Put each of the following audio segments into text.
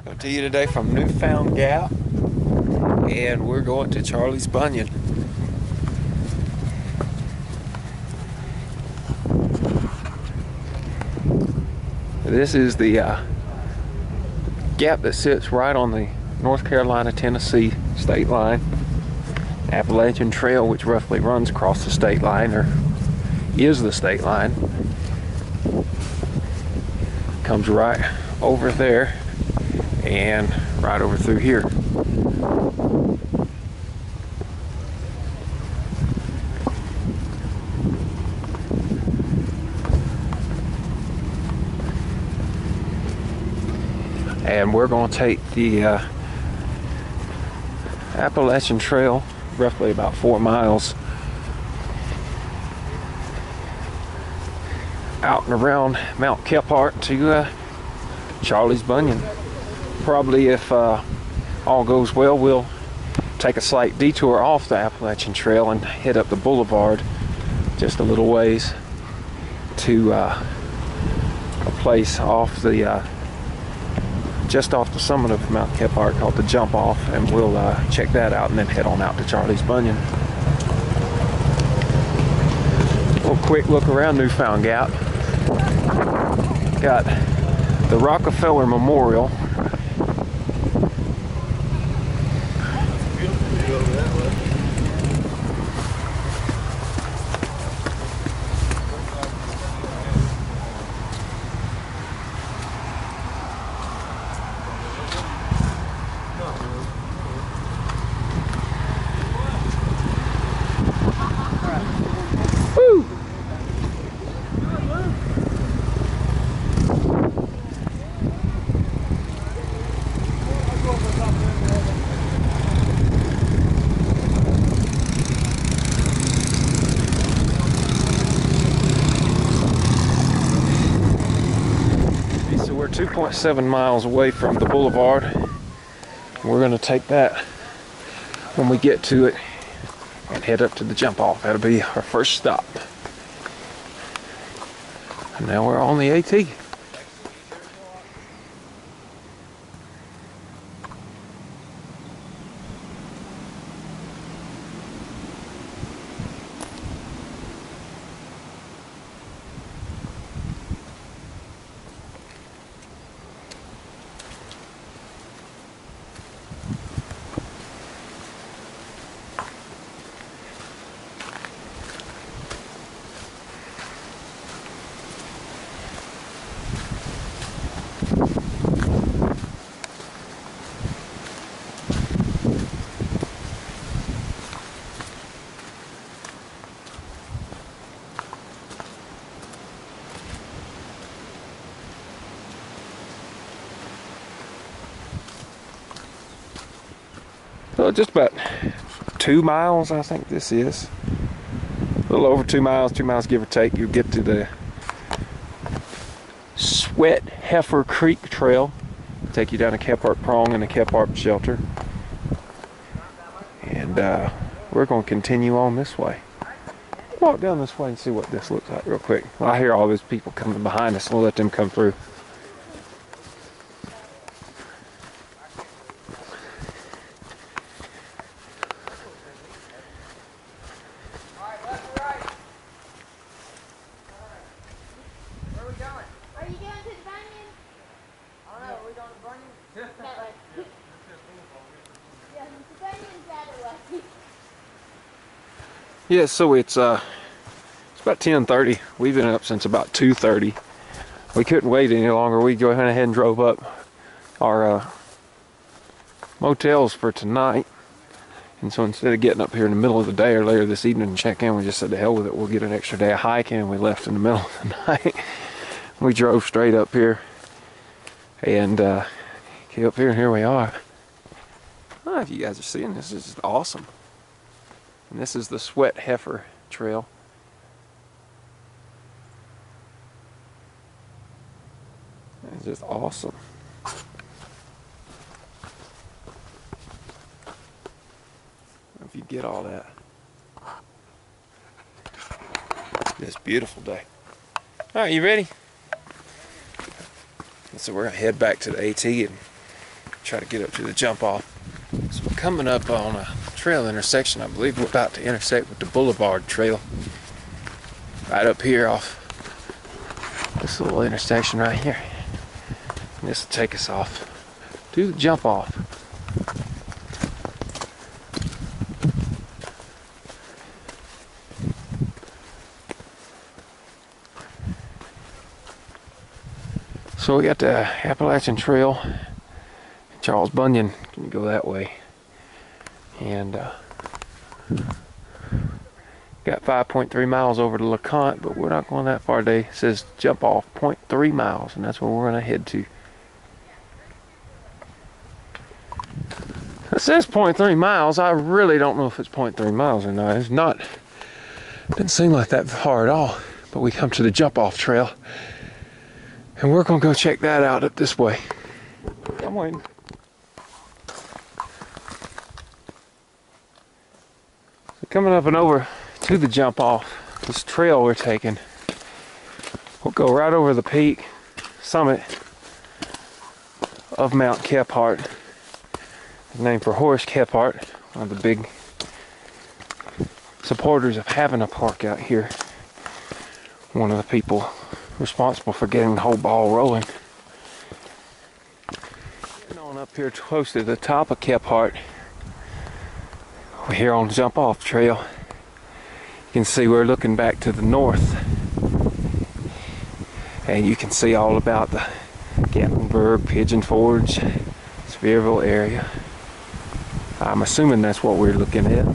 Coming to you today from Newfound Gap, and we're going to Charlie's Bunion. This is the gap that sits right on the North Carolina-Tennessee state line. Appalachian Trail, which roughly runs across the state line, or is the state line, comes right over there and right over through here. And we're going to take the Appalachian Trail, roughly about 4 miles, out and around Mount Kephart to Charlie's Bunion. Probably, if all goes well, we'll take a slight detour off the Appalachian Trail and head up the boulevard just a little ways to a place off the just off the summit of Mount Kephart called the Jumpoff, and we'll check that out and then head on out to Charlie's Bunion. A little quick look around Newfound Gap. Got the Rockefeller Memorial. We're 2.7 miles away from the boulevard. We're going to take that when we get to it and head up to the Jumpoff. That'll be our first stop. And now we're on the AT. So just about 2 miles, I think this is. A little over 2 miles, 2 miles give or take. You'll get to the Sweat Heifer Creek Trail. It'll take you down to Kephart Prong and the Kephart Shelter. And we're going to continue on this way. Walk down this way and see what this looks like real quick. Well, I hear all those people coming behind us. We'll let them come through. Yeah, so it's about 10:30. We've been up since about 2:30. We couldn't wait any longer. We went ahead and drove up our motels for tonight. And so instead of getting up here in the middle of the day or later this evening and check in, we just said to hell with it. We'll get an extra day of hiking, and we left in the middle of the night. We drove straight up here and came up here, and here we are. I don't know if you guys are seeing this. This is awesome. And this is the Sweat Heifer Trail. It's just awesome. If you get all that. This beautiful day. All right, you ready? So we're gonna head back to the AT and try to get up to the jump off. So we're coming up on a trail intersection. I believe we're about to intersect with the Boulevard Trail. Right up here off this little intersection right here. And this will take us off to the jump off. So we got the Appalachian Trail, Charles Bunion, can go that way, and got 5.3 miles over to LeConte, but we're not going that far today. It says jump off 0.3 miles, and that's where we're going to head to. It says 0.3 miles. I really don't know if it's 0.3 miles or not. It's not, didn't seem like that far at all, but we come to the jump off trail. And we're going to go check that out up this way. I'm waiting. So coming up and over to the jump off, this trail we're taking, we'll go right over the peak summit of Mount Kephart. It's named for Horace Kephart, one of the big supporters of having a park out here. One of the people responsible for getting the whole ball rolling. Getting on up here close to the top of Kephart, we're here on the jump off trail. You can see we're looking back to the north, and you can see all about the Gatlinburg, Pigeon Forge, Sevierville area. I'm assuming that's what we're looking at.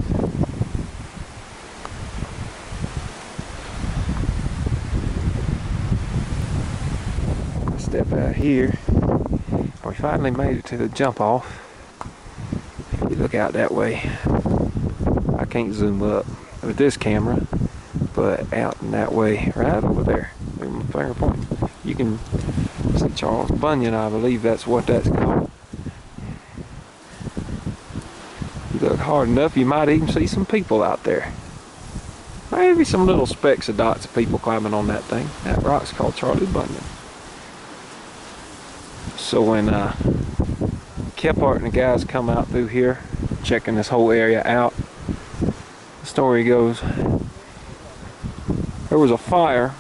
Step out here. We finally made it to the jump off. If you look out that way, I can't zoom up with this camera, but out in that way, right over there, with my finger pointing, you can see Charles Bunion. I believe that's what that's called. You look hard enough, you might even see some people out there. Maybe some little specks of dots of people climbing on that thing. That rock's called Charlie Bunion. So when Kephart and the guys come out through here, checking this whole area out, the story goes, there was a fire.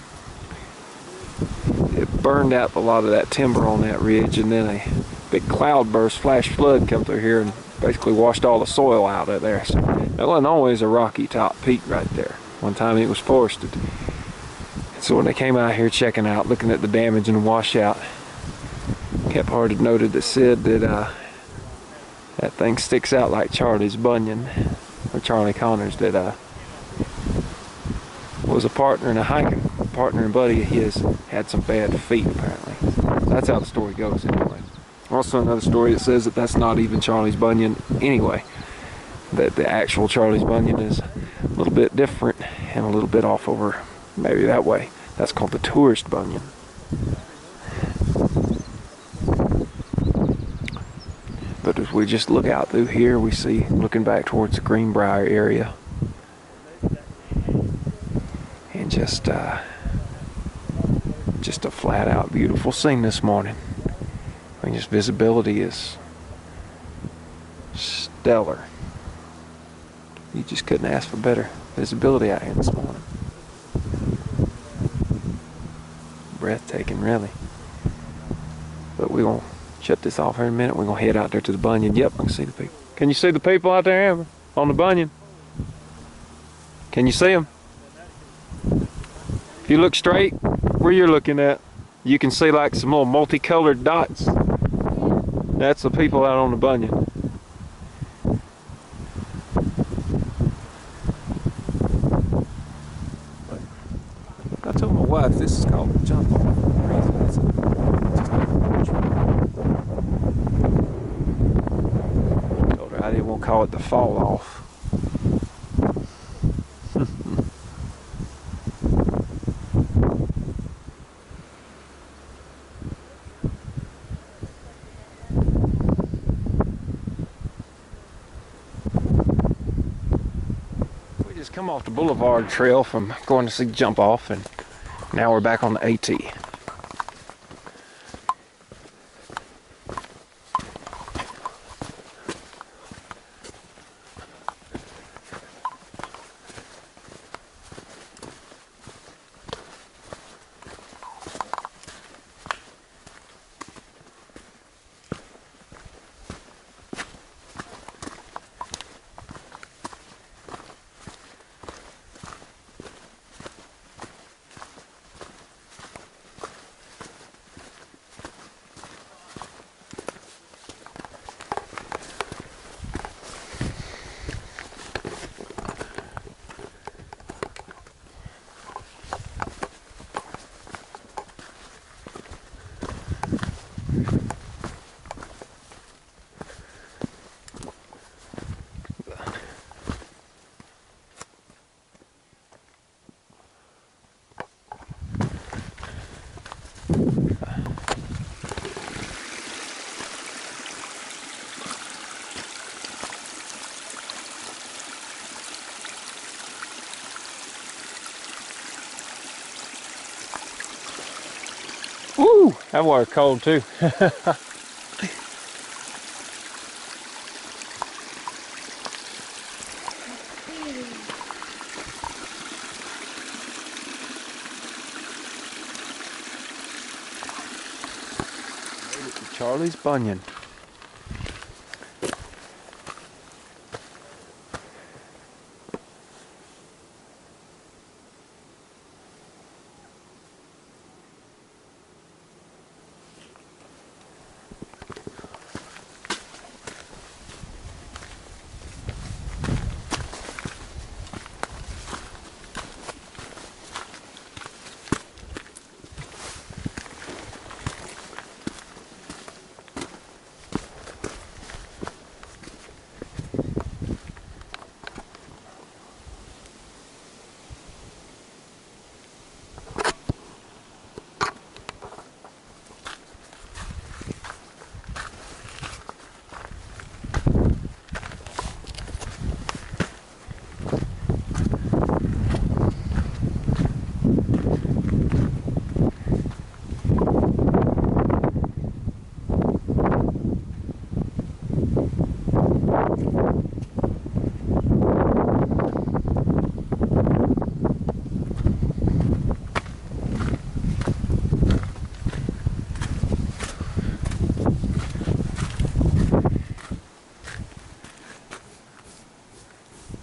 It burned out a lot of that timber on that ridge, and then a big cloud burst, flash flood come through here and basically washed all the soil out of there. So that wasn't always a rocky top peak right there. One time it was forested. So when they came out here checking out, looking at the damage and washout, Kephart had noted that Sid that that thing sticks out like Charlie's bunion, or Charlie Connors, that was a partner in a hiking, partner and buddy of his, had some bad feet apparently. That's how the story goes anyway. Also another story that says that that's not even Charlie's bunion anyway, that the actual Charlie's bunion is a little bit different and a little bit off over maybe that way. That's called the tourist bunion. But as we just look out through here, we see, looking back towards the Greenbrier area, and just a flat out beautiful scene this morning. I mean, just visibility is stellar. You just couldn't ask for better visibility out here this morning. Breathtaking, really. But we're gonna shut this off here in a minute. We're gonna head out there to the Bunion. Yep, I can see the people. Can you see the people out there, Amber? On the Bunion? Can you see them? If you look straight where you're looking at, you can see like some little multicolored dots. That's the people out on the Bunion. I told my wife this is called the jump off. Told her I didn't want to call it the fall off. We just come off the Boulevard Trail from going to see Jump Off, and now we're back on the AT. That water's cold too. Charlie's Bunion.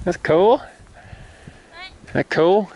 That's cool. That cool.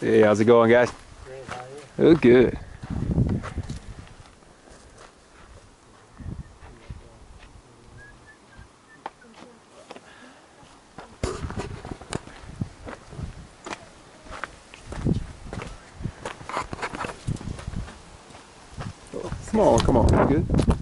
Hey, how's it going, guys? Good, how are you? Oh, good. Come on, come on, you good?